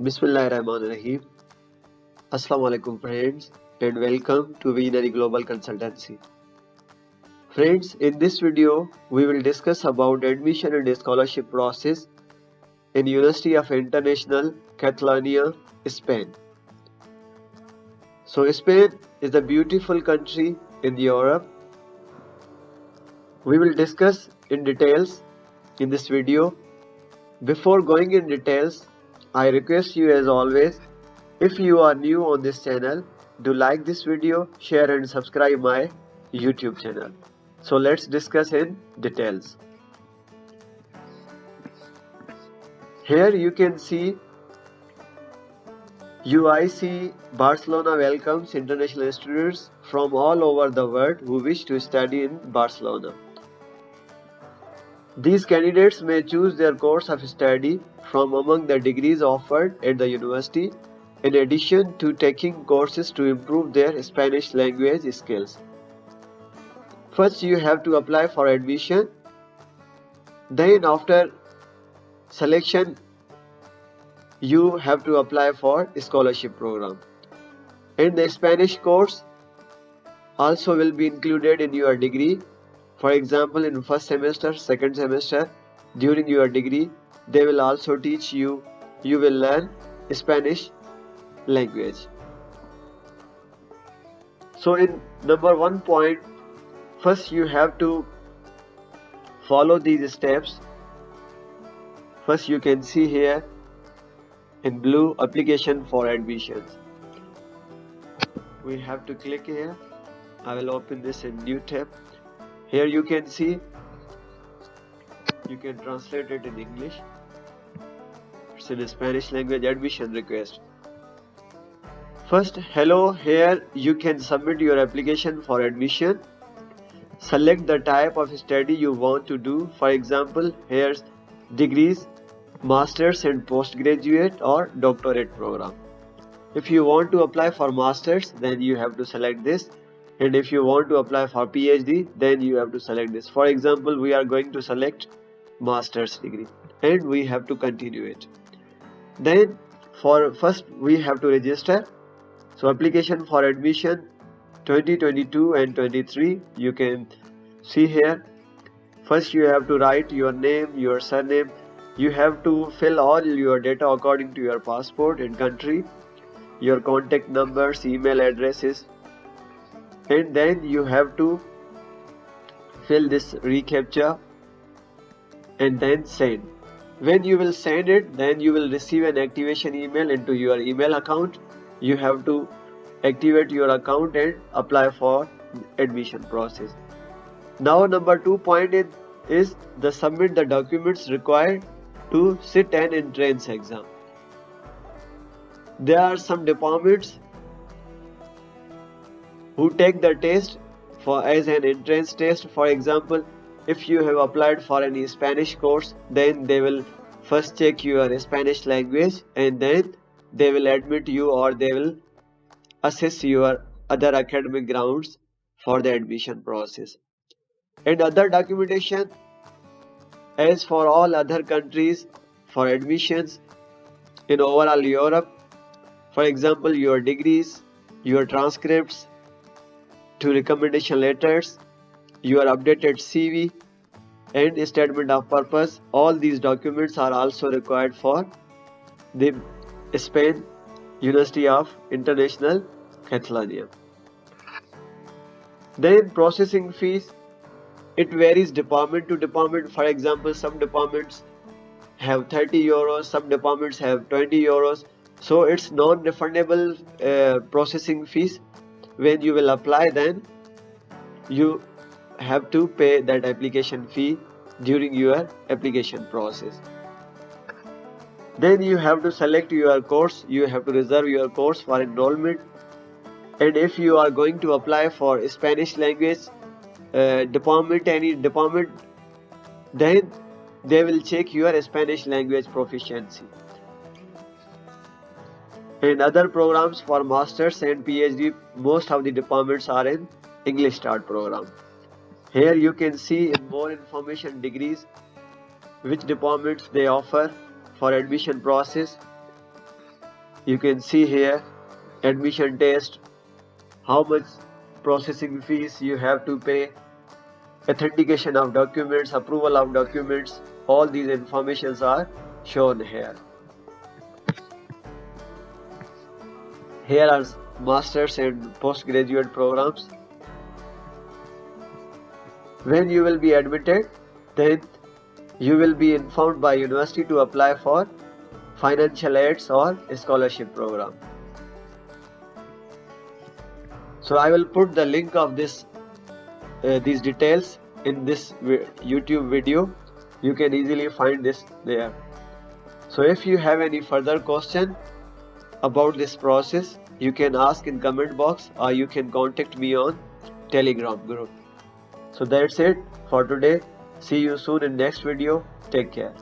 Bismillahirrahmanirrahim. Assalamu alaikum friends and welcome to Visionary Global Consultancy. Friends, in this video we will discuss about admission and scholarship process in University of International Catalonia, Spain. So Spain is a beautiful country in Europe. We will discuss in details in this video. Before going in details, I request you as always, if you are new on this channel, do like this video, share and subscribe my YouTube channel. So let's discuss in details. Here you can see UIC Barcelona welcomes international students from all over the world who wish to study in Barcelona. These candidates may choose their course of study from among the degrees offered at the university, in addition to taking courses to improve their Spanish language skills. First, you have to apply for admission. Then, after selection, you have to apply for scholarship program. And the Spanish course also will be included in your degree. For example, in first semester, second semester, during your degree, they will also teach you, you will learn Spanish language. So in number 1 point, first you have to follow these steps. First you can see here in blue, application for admissions. We have to click here. I will open this in new tab. Here you can see, you can translate it in English. It's in Spanish language, admission request. First, hello, here you can submit your application for admission. Select the type of study you want to do. For example, here's degrees, masters and postgraduate or doctorate program. If you want to apply for masters, then you have to select this. And if you want to apply for PhD, then you have to select this. For example, we are going to select master's degree and we have to continue it. Then for first we have to register. So application for admission 2022 and 23, you can see here. First you have to write your name, your surname. You have to fill all your data according to your passport and country, your contact numbers, email addresses. And then you have to fill this reCAPTCHA and then send. When you will send it, then you will receive an activation email into your email account. You have to activate your account and apply for admission process. Now number 2 point is the submit the documents required to sit an entrance exam. There are some departments who take the test as an entrance test. For example, if you have applied for any Spanish course, then they will first check your Spanish language and then they will admit you or they will assess your other academic grounds for the admission process. And other documentation, as for all other countries for admissions in overall Europe, for example, your degrees, your transcripts, 2 recommendation letters, your updated CV and statement of purpose, all these documents are also required for the Spain University of International Catalonia. Then processing fees, it varies department to department. For example, some departments have 30 euros, some departments have 20 euros. So it's non-refundable processing fees. When you will apply, then you have to pay that application fee during your application process. Then you have to select your course, you have to reserve your course for enrollment. And if you are going to apply for Spanish language department, any department, then they will check your Spanish language proficiency. And other programs for masters and PhD, most of the departments are in English Start program. Here you can see in more information degrees which departments they offer for admission process. You can see here admission test, how much processing fees you have to pay, authentication of documents, approval of documents. All these informations are shown here. Here are masters and postgraduate programs. When you will be admitted, then you will be informed by university to apply for financial aids or scholarship program. So I will put the link of these details in this YouTube video. You can easily find this there. So if you have any further question about this process, you can ask in comment box or you can contact me on Telegram group. So that's it for today. See you soon in next video. Take care.